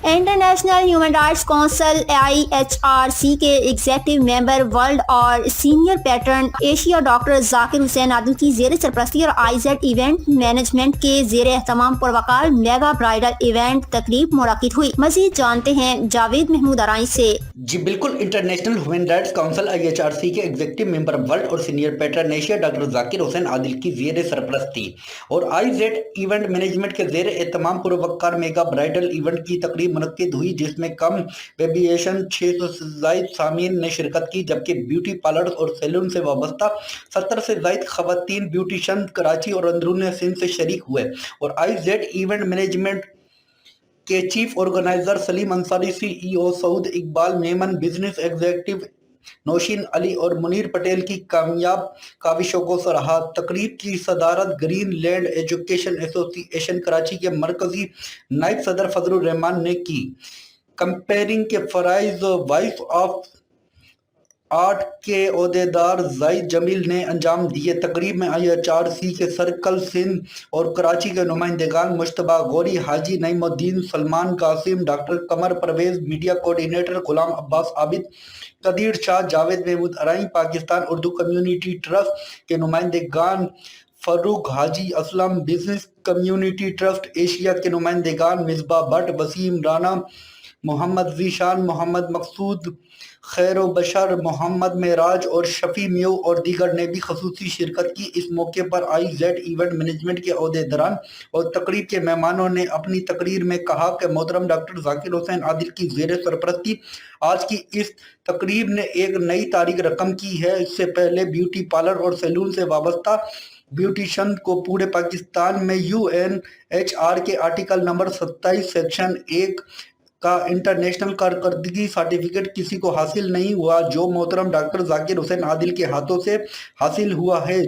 International human rights council IHRC के executive member world और senior pattern Asia doctor Zakir Hussain Adil की ज़ेर सरपरस्ती और IZ इवेंट मैनेजमेंट के ज़ेर एहतमाम पुरवकार मेगा ब्राइडल इवेंट तकरीब मुनक्किद हुई। मज़ीद जानते हैं जावेद महमूद अराई से। जी बिल्कुल, international human rights council IHRC के एग्जीक्यूटिव मेंबर वर्ल्ड और senior pattern Asia doctor Zakir Hussain Adil की ज़ेर सरपरस्ती और IZ इवेंट मैनेजमेंट के ज़ेर एहतमाम पुरवकार मेगा ब्राइडल इवेंट की तकरीब मुनक्किद हुई, जिसमें कम वेबिएशन 600 से ज़ायद सामीन ने शिरकत की, जबकि ब्यूटी पार्लर और सैलून से वाबस्ता 70 से ज़ायद खवातीन ब्यूटिशन कराची और अंदरून सिंध से शरीक हुए। और IZ इवेंट मैनेजमेंट के chief organiser Saleem Ansari, CEO Saud Iqbal Memon, business executive Nausheen Ali और मुनीर पटेल की कामयाब काविशों को सराहा। तकरीब की सदारत green land education association Karachi के मरकजी नायब सदर फजलुर रहमान ने की। कंपेयरिंग के फराइज वाइस ऑफ आर्ट के ओहदेदार जाहिद जमील ने अंजाम दिए। तकरीब में IHRC के सर्कल सिंध और कराची के नुमाइंदगान Mushtaba Ghauri, Haji Naimuddin, Salman Qasim, doctor Qamar Parvez, media coordinator Ghulam Abbas Abid, Qadir Shah, Javed Mahmood Arai, Pakistan Urdu community trust के नुमाइंदगान Farooq Haji Aslam, business community trust Asia के नुमाइंदगान मिसबा भट्ट, वसीम राना, मोहम्मद जीशान, मोहम्मद मकसूद, खैरो बशर, मोहम्मद मेराज और शफी म्यू और दीगर ने भी खसूसी शिरकत की। इस मौके पर IZ इवेंट मैनेजमेंट के ओहदेदारान और तकरीब के मेहमानों ने अपनी तकरीर में कहा कि मोहतरम डॉक्टर जाकिर हुसैन आदिल की ज़ेर सरपरस्ती आज की इस तकरीब ने एक नई तारीख रकम की है। इससे पहले ब्यूटी पार्लर और सैलून से वाबस्ता ब्यूटिशन को पूरे पाकिस्तान में UNHR के आर्टिकल नंबर 27 सेक्शन 1 का इंटरनेशनल कारकर्दगी सर्टिफिकेट किसी को हासिल नहीं हुआ, जो मोहतरम डॉक्टर जाकिर हुसैन आदिल के हाथों से हासिल हुआ है,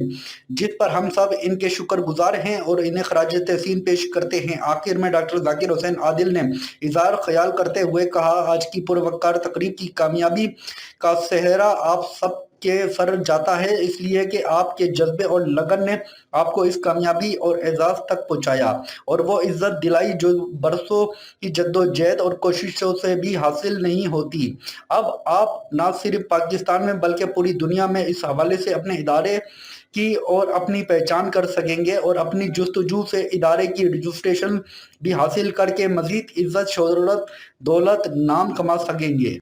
जिस पर हम सब इनके शुक्रगुजार हैं और इन्हें खराज तहसीन पेश करते हैं। आखिर में डॉक्टर जाकिर हुसैन आदिल ने इज़हार ख्याल करते हुए कहा, आज की पुरवकार तकरीब की कामयाबी का सेहरा आप सब के सर जाता है, इसलिए कि आपके जज्बे और लगन ने आपको इस कामयाबी और एजाज तक पहुंचाया और वो इज्जत दिलाई जो बरसों की जद्दोजहद और कोशिशों से भी हासिल नहीं होती। अब आप न सिर्फ पाकिस्तान में बल्कि पूरी दुनिया में इस हवाले से अपने इदारे की और अपनी पहचान कर सकेंगे और अपनी जुस्तजू से इदारे की रजिस्ट्रेशन भी हासिल करके मजीद इज्जत, शोहरत, दौलत, नाम कमा सकेंगे।